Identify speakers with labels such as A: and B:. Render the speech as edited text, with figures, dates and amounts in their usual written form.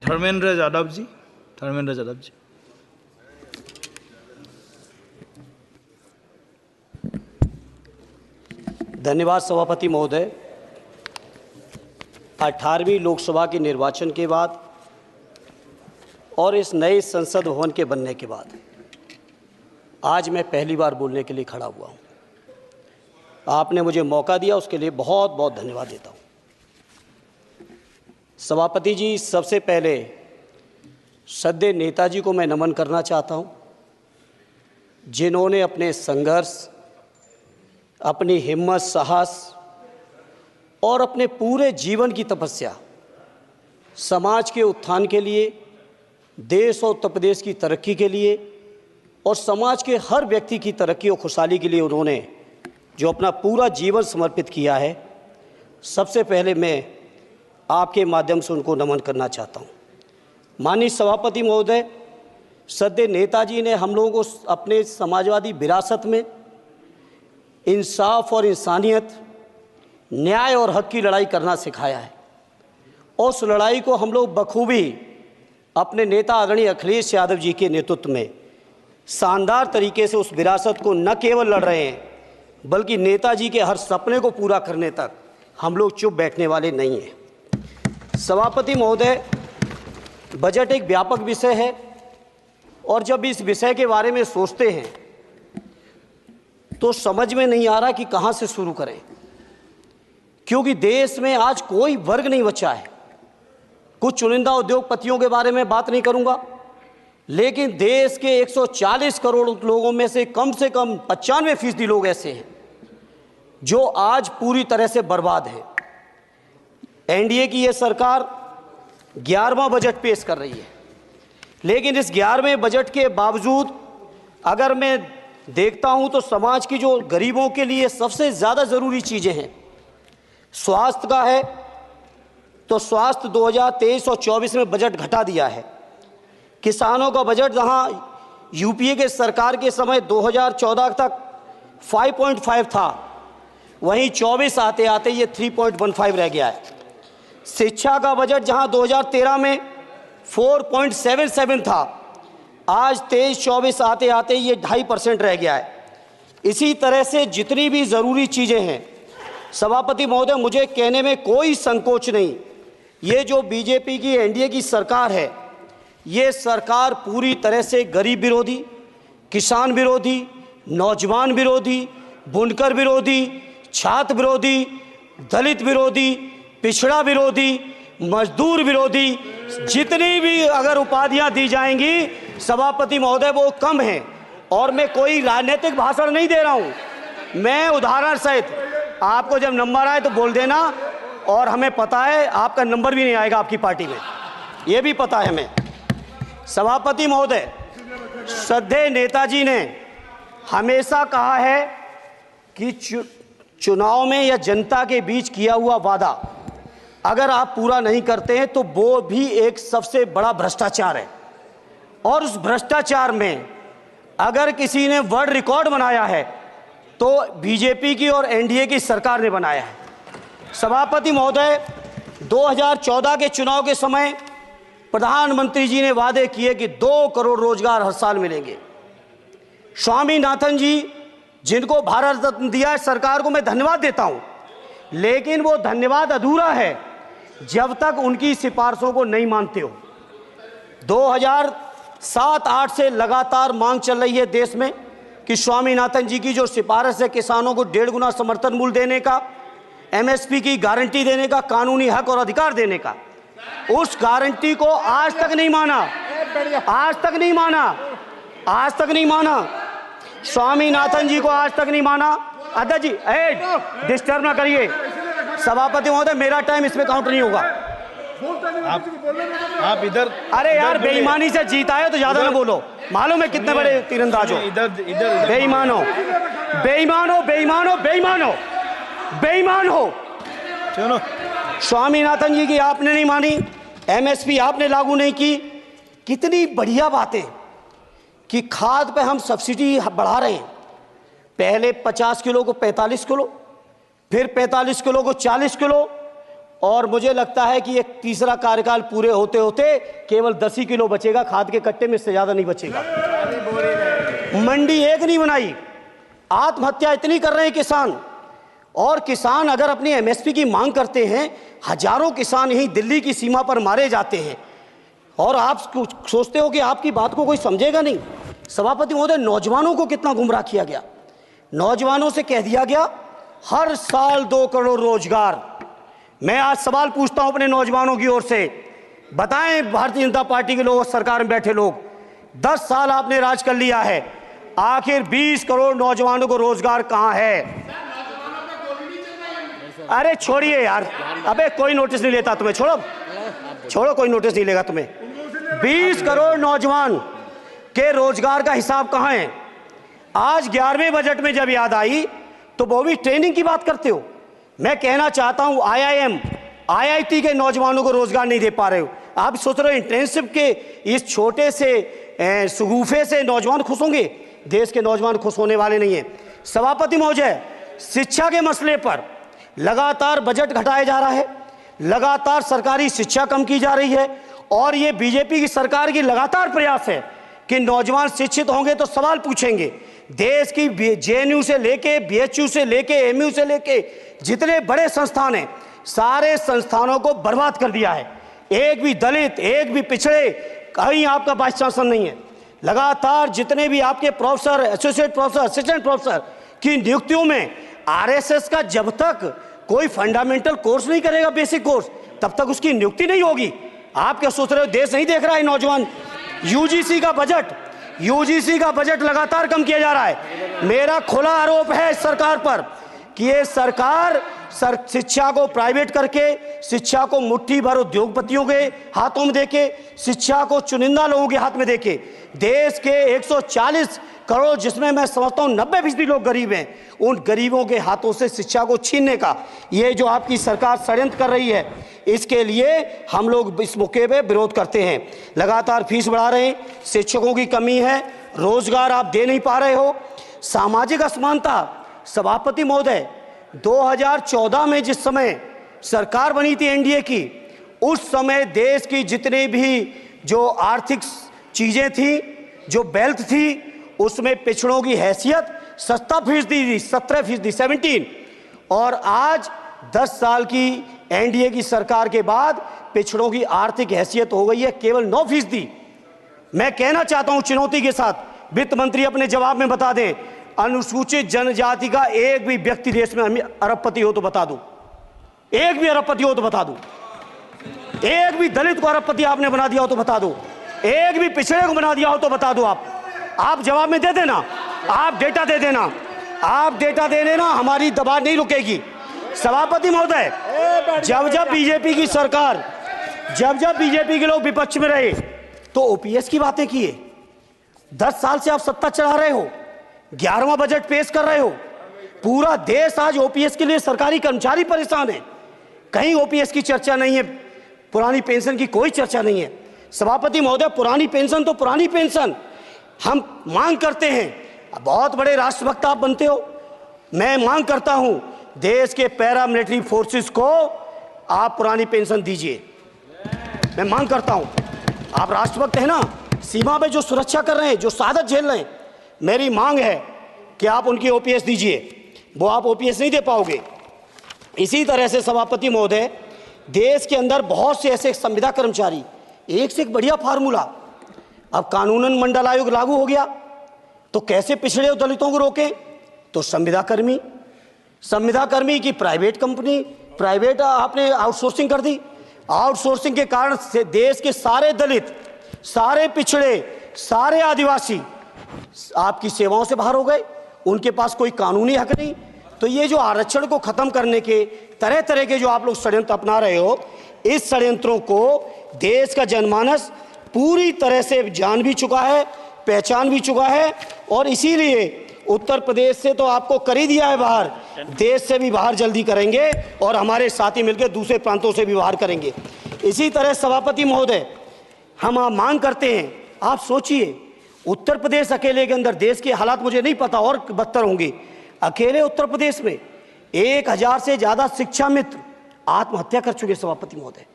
A: धर्मेंद्र यादव जी।
B: धन्यवाद सभापति महोदय। 18वीं लोकसभा के निर्वाचन के बाद और इस नए संसद भवन के बनने के बाद आज मैं पहली बार बोलने के लिए खड़ा हुआ हूं। आपने मुझे मौका दिया, उसके लिए बहुत बहुत धन्यवाद देता हूं। सभापति जी, सबसे पहले श्रद्धेय नेताजी को मैं नमन करना चाहता हूं, जिन्होंने अपने संघर्ष, अपनी हिम्मत, साहस और अपने पूरे जीवन की तपस्या समाज के उत्थान के लिए, देश और उत्तर प्रदेश की तरक्की के लिए और समाज के हर व्यक्ति की तरक्की और खुशहाली के लिए उन्होंने जो अपना पूरा जीवन समर्पित किया है, सबसे पहले मैं आपके माध्यम से उनको नमन करना चाहता हूँ। माननीय सभापति महोदय, श्रद्धेय नेताजी ने हम लोगों को अपने समाजवादी विरासत में इंसाफ और इंसानियत, न्याय और हक की लड़ाई करना सिखाया है। उस लड़ाई को हम लोग बखूबी अपने नेता आदरणीय अखिलेश यादव जी के नेतृत्व में शानदार तरीके से उस विरासत को न केवल लड़ रहे हैं, बल्कि नेताजी के हर सपने को पूरा करने तक हम लोग चुप बैठने वाले नहीं हैं। सभापति महोदय, बजट एक व्यापक विषय है और जब इस विषय के बारे में सोचते हैं तो समझ में नहीं आ रहा कि कहाँ से शुरू करें, क्योंकि देश में आज कोई वर्ग नहीं बचा है। कुछ चुनिंदा उद्योगपतियों के बारे में बात नहीं करूंगा, लेकिन देश के 140 करोड़ लोगों में से कम 95% लोग ऐसे हैं जो आज पूरी तरह से बर्बाद हैं। एनडीए की ये सरकार 11वां बजट पेश कर रही है, लेकिन इस 11वें बजट के बावजूद अगर मैं देखता हूं तो समाज की जो गरीबों के लिए सबसे ज़्यादा ज़रूरी चीज़ें हैं, स्वास्थ्य का है तो स्वास्थ्य 2023 और 24 में बजट घटा दिया है। किसानों का बजट जहां यूपीए के सरकार के समय 2014 तक 5.5 था, वहीं 24 आते आते ये 3.15 रह गया है। शिक्षा का बजट जहां 2013 में 4.77 था, आज 23-24 आते आते ये 2.5% रह गया है। इसी तरह से जितनी भी ज़रूरी चीज़ें हैं, सभापति महोदय, मुझे कहने में कोई संकोच नहीं, ये जो बीजेपी की एनडीए की सरकार है, ये सरकार पूरी तरह से गरीब विरोधी, किसान विरोधी, नौजवान विरोधी, बुनकर विरोधी, छात्र विरोधी, दलित विरोधी, पिछड़ा विरोधी, मजदूर विरोधी, जितनी भी अगर उपाधियां दी जाएंगी सभापति महोदय वो कम हैं। और मैं कोई राजनीतिक भाषण नहीं दे रहा हूं, मैं उदाहरण सहित आपको जब नंबर आए तो बोल देना, और हमें पता है आपका नंबर भी नहीं आएगा आपकी पार्टी में, ये भी पता है हमें। सभापति महोदय, श्रद्धेय नेताजी ने हमेशा कहा है कि चुनाव में या जनता के बीच किया हुआ वादा अगर आप पूरा नहीं करते हैं तो वो भी एक सबसे बड़ा भ्रष्टाचार है, और उस भ्रष्टाचार में अगर किसी ने वर्ल्ड रिकॉर्ड बनाया है तो बीजेपी की और एनडीए की सरकार ने बनाया है। सभापति महोदय, 2014 के चुनाव के समय प्रधानमंत्री जी ने वादे किए कि 2 करोड़ रोजगार हर साल मिलेंगे। स्वामीनाथन जी, जिनको भारत रत्न दिया है सरकार को मैं धन्यवाद देता हूं, लेकिन वो धन्यवाद अधूरा है जब तक उनकी सिफारिशों को नहीं मानते हो। 2007-8 से लगातार मांग चल रही है देश में कि स्वामीनाथन जी की जो सिफारिश है किसानों को 1.5 गुना समर्थन मूल्य देने का, एमएसपी की गारंटी देने का, कानूनी हक और अधिकार देने का, उस गारंटी को आज तक नहीं माना, आज तक नहीं माना, आज तक नहीं माना। स्वामीनाथन जी को आज तक नहीं माना। अध्यक्ष जी, डिस्टर्ब ना करिए। सभापति महोदय, मेरा टाइम इसमें काउंट नहीं होगा।
A: आप इधर,
B: अरे यार, बेईमानी से जीता है तो ज्यादा ना बोलो, मालूम है कितने बड़े तीरंदाज हो। बेईमान हो, बेईमान हो, बेईमान हो, बेईमान हो, बेईमान हो।
A: चलो,
B: स्वामीनाथन जी की आपने नहीं मानी, एमएसपी आपने लागू नहीं की। कितनी बढ़िया बातें कि खाद पे हम सब्सिडी बढ़ा रहे हैं, पहले 50 किलो को 45 किलो, फिर 45 किलो को 40 किलो, और मुझे लगता है कि एक तीसरा कार्यकाल पूरे होते होते केवल 10 ही किलो बचेगा खाद के कट्टे में, इससे ज्यादा नहीं बचेगा। मंडी एक नहीं बनाई, आत्महत्या इतनी कर रहे हैं किसान। और किसान अगर अपनी एमएसपी की मांग करते हैं, हजारों किसान यहीं दिल्ली की सीमा पर मारे जाते हैं, और आप सोचते हो कि आपकी बात को कोई समझेगा नहीं। सभापति महोदय, नौजवानों को कितना गुमराह किया गया। नौजवानों से कह दिया गया हर साल 2 करोड़ रोजगार। मैं आज सवाल पूछता हूं अपने नौजवानों की ओर से, बताएं भारतीय जनता पार्टी के लोग, सरकार में बैठे लोग, 10 साल आपने राज कर लिया है, आखिर 20 करोड़ नौजवानों को रोजगार कहां है? अरे छोड़िए यार, अबे कोई नोटिस नहीं लेता तुम्हें, छोड़ो कोई नोटिस नहीं लेगा तुम्हें। 20 करोड़ नौजवान के रोजगार का हिसाब कहां है? आज 11वें बजट में जब याद आई तो वो भी ट्रेनिंग की बात करते हो। मैं कहना चाहता हूं IIM, IIT के नौजवानों को रोजगार नहीं दे पा रहे हो। आप सोच रहे हो इंटर्नशिप के इस छोटे से सुगूफे से नौजवान खुश होंगे? देश के नौजवान खुश होने वाले नहीं है। सभापति महोदय, शिक्षा के मसले पर लगातार बजट घटाया जा रहा है, लगातार सरकारी शिक्षा कम की जा रही है, और ये बीजेपी की सरकार की लगातार प्रयास है कि नौजवान शिक्षित होंगे तो सवाल पूछेंगे। देश की JNU से लेके BHU से लेके MU से लेके जितने बड़े संस्थान हैं, सारे संस्थानों को बर्बाद कर दिया है। एक भी दलित, एक भी पिछड़े, कहीं आपका वाइस चांसलर नहीं है। लगातार जितने भी आपके professor, associate professor, assistant professor की नियुक्तियों में RSS का जब तक कोई फंडामेंटल कोर्स नहीं करेगा, बेसिक कोर्स, तब तक उसकी नियुक्ति नहीं होगी। आप क्या सोच रहे हो देश नहीं देख रहा है नौजवान? UGC का बजट लगातार कम किया जा रहा है। मेरा खुला आरोप है इस सरकार पर कि ये सरकार शिक्षा को प्राइवेट करके, शिक्षा को मुट्ठी भर उद्योगपतियों के हाथों में देके, शिक्षा को चुनिंदा लोगों के हाथ में देके, देश के 140 करोड़, जिसमें मैं समझता हूं 90% लोग गरीब हैं, उन गरीबों के हाथों से शिक्षा को छीनने का ये जो आपकी सरकार षड्यंत्र कर रही है, इसके लिए हम लोग इस मौके पे विरोध करते हैं। लगातार फीस बढ़ा रहे हैं, शिक्षकों की कमी है, रोजगार आप दे नहीं पा रहे हो, सामाजिक असमानता। सभापति महोदय, 2014 में जिस समय सरकार बनी थी NDA की, उस समय देश की जितने भी जो आर्थिक चीजें थी, जो वेल्थ थी, उसमें पिछड़ों की हैसियत 17% थी, 17%, और आज 10 साल की NDA की सरकार के बाद पिछड़ों की आर्थिक हैसियत हो गई है केवल 9%। मैं कहना चाहता हूं चुनौती के साथ, वित्त मंत्री अपने जवाब में बता दें, अनुसूचित जनजाति का एक भी व्यक्ति देश में अरबपति हो तो बता दो, एक भी अरबपति हो तो बता दो, एक भी दलित को अरबपति आपने बना दिया हो तो बता दो, एक भी पिछड़े को बना दिया हो तो बता दो। आप जवाब में दे देना, आप डेटा दे देना, आप डेटा दे देना, हमारी दबाव नहीं रुकेगी। सभापति महोदय, जब बीजेपी की सरकार, जब बीजेपी के लोग विपक्ष में रहे तो OPS की बातें किए। 10 साल से आप सत्ता चढ़ा रहे हो, 11वां बजट पेश कर रहे हो, पूरा देश आज OPS के लिए, सरकारी कर्मचारी परेशान है, कहीं OPS की चर्चा नहीं है, पुरानी पेंशन की कोई चर्चा नहीं है। सभापति महोदय, पुरानी पेंशन तो पुरानी पेंशन, हम मांग करते हैं, बहुत बड़े राष्ट्रभक्त आप बनते हो, मैं मांग करता हूं देश के पैरामिलिट्री फोर्सेस को आप पुरानी पेंशन दीजिए। मैं मांग करता हूं, आप राष्ट्रभक्त हैं ना, सीमा पे जो सुरक्षा कर रहे हैं, जो शहादत झेल रहे हैं, मेरी मांग है कि आप उनकी OPS दीजिए। वो आप OPS नहीं दे पाओगे। इसी तरह से सभापति महोदय, देश के अंदर बहुत से ऐसे संविदा कर्मचारी, एक से एक बढ़िया फार्मूला, अब कानूनन मंडल आयोग लागू हो गया तो कैसे पिछड़े दलितों को रोकें? तो संविदा कर्मी की प्राइवेट कंपनी, प्राइवेट आपने आउटसोर्सिंग कर दी। आउटसोर्सिंग के कारण से देश के सारे दलित, सारे पिछड़े, सारे आदिवासी आपकी सेवाओं से बाहर हो गए, उनके पास कोई कानूनी हक नहीं। तो ये जो आरक्षण को खत्म करने के तरह तरह के जो आप लोग षड्यंत्र अपना रहे हो, इस षड्यंत्रों को देश का जनमानस पूरी तरह से जान भी चुका है, पहचान भी चुका है, और इसीलिए उत्तर प्रदेश से तो आपको कर ही दिया है बाहर, देश से भी बाहर जल्दी करेंगे, और हमारे साथी मिलकर दूसरे प्रांतों से भी बाहर करेंगे। इसी तरह सभापति महोदय, हम मांग करते हैं, आप सोचिए, उत्तर प्रदेश अकेले के अंदर, देश के हालात मुझे नहीं पता और बदतर होंगे, अकेले उत्तर प्रदेश में 1000 से ज़्यादा शिक्षा मित्र आत्महत्या कर चुके सभापति महोदय।